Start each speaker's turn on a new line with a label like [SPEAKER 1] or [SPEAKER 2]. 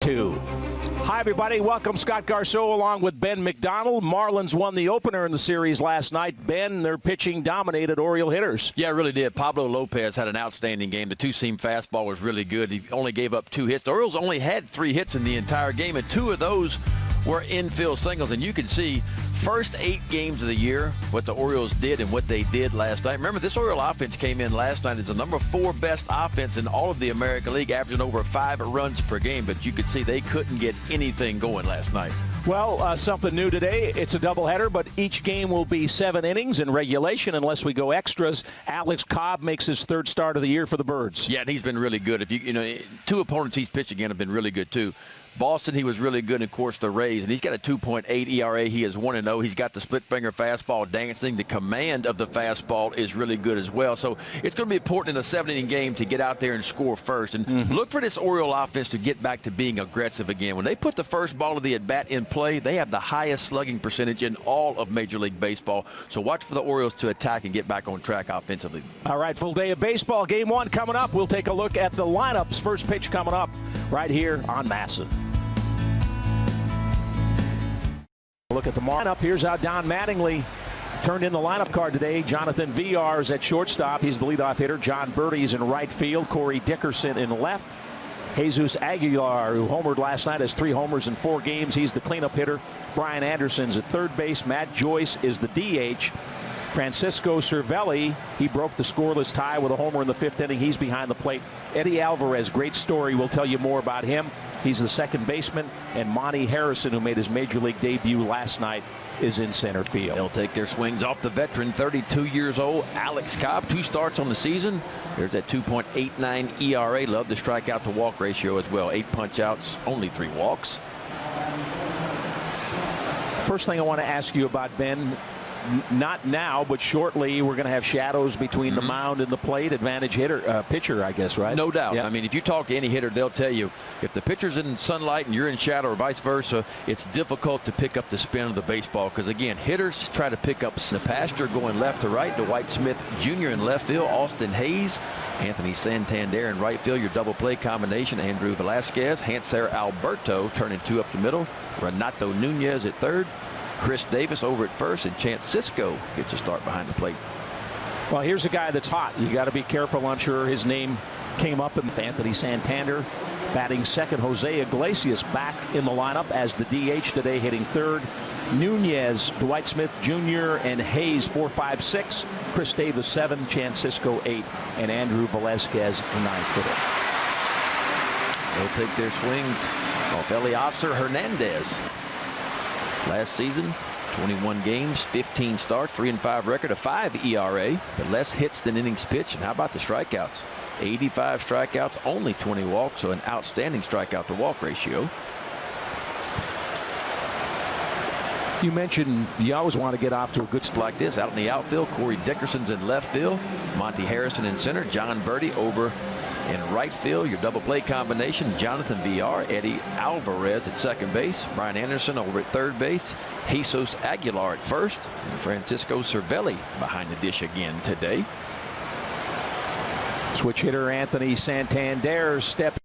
[SPEAKER 1] 2. Hi, everybody. Welcome. Scott Garceau along with Ben McDonald. Marlins won the opener in the series last night. Ben, their pitching dominated Oriole hitters.
[SPEAKER 2] Yeah, it really did. Pablo Lopez had an outstanding game. The two-seam fastball was really good. He only gave up 2 hits. The Orioles only had 3 hits in the entire game, and 2 of those were infield singles. And you can see first 8 games of the year what the Orioles did and what they did last night. Remember, this Oriole offense came in last night as the number 4 best offense in all of the American League, averaging over 5 runs per game. But you could see they couldn't get anything going last night.
[SPEAKER 1] Well, something new today. It's a doubleheader, but each game will be 7 innings in regulation unless we go extras. Alex Cobb makes his 3rd start of the year for the Birds.
[SPEAKER 2] Yeah, and he's been really good. If you know, 2 opponents he's pitched again have been really good too. Boston, he was really good, and of course the Rays, and he's got a 2.8 ERA. He is 1-0. He's got the split finger fastball dancing. The command of the fastball is really good as well. So it's going to be important in a 7-inning game to get out there and score first. And look for this Oriole offense to get back to being aggressive again. When they put the first ball of the at-bat in play, they have the highest slugging percentage in all of Major League Baseball. So watch for the Orioles to attack and get back on track offensively. All
[SPEAKER 1] right, full day of baseball. Game 1 coming up. We'll take a look at the lineups. First pitch coming up right here on Masson. Look at the lineup. Here's how Don Mattingly turned in the lineup card today. Jonathan Villar is at shortstop. He's the leadoff hitter. John Birdie's in right field. Corey Dickerson in left. Jesus Aguilar, who homered last night, has 3 homers in 4 games. He's the cleanup hitter. Brian Anderson's at third base. Matt Joyce is the DH. Francisco Cervelli, he broke the scoreless tie with a homer in the 5th inning. He's behind the plate. Eddie Alvarez, great story. We'll tell you more about him. He's the second baseman. And Monty Harrison, who made his major league debut last night, is in center field.
[SPEAKER 2] They'll take their swings off the veteran, 32 years old, Alex Cobb. 2 starts on the season. There's that 2.89 ERA. Love the strikeout to walk ratio as well. 8 punch outs, only 3 walks.
[SPEAKER 1] First thing I want to ask you about, Ben, not now, but shortly, we're going to have shadows between the mound and the plate. Advantage hitter, pitcher, I guess, right?
[SPEAKER 2] No doubt.
[SPEAKER 1] Yeah.
[SPEAKER 2] I mean, if you talk to any hitter, they'll tell you if the pitcher's in sunlight and you're in shadow or vice versa, it's difficult to pick up the spin of the baseball because, again, hitters try to pick up the pasture going left to right. Dwight Smith Jr. in left field, Austin Hayes, Anthony Santander in right field, your double play combination, Andrew Velasquez, Hanser Alberto turning 2 up the middle, Renato Nunez at third, Chris Davis over at first, and Chance Cisco gets a start behind the plate.
[SPEAKER 1] Well, here's a guy that's hot. You got to be careful. I'm sure his name came up in Anthony Santander batting second. Jose Iglesias back in the lineup as the DH today, hitting third. Nunez, Dwight Smith Jr. and Hayes 4, 5, 6. Chris Davis 7, Chance Cisco 8, and Andrew Velasquez 9th hitter.
[SPEAKER 2] They'll take their swings off Eliezer Hernandez. Last season, 21 games, 15 starts, 3-5 record, a 5 ERA, but less hits than innings pitched. And how about the strikeouts? 85 strikeouts, only 20 walks, so an outstanding strikeout to walk ratio.
[SPEAKER 1] You mentioned you always want to get off to a good start.
[SPEAKER 2] Like this, out in the outfield, Corey Dickerson's in left field, Monty Harrison in center, John Birdie over in right field, your double play combination, Jonathan Villar, Eddie Alvarez at second base, Brian Anderson over at third base, Jesus Aguilar at first, and Francisco Cervelli behind the dish again today.
[SPEAKER 1] Switch hitter Anthony Santander steps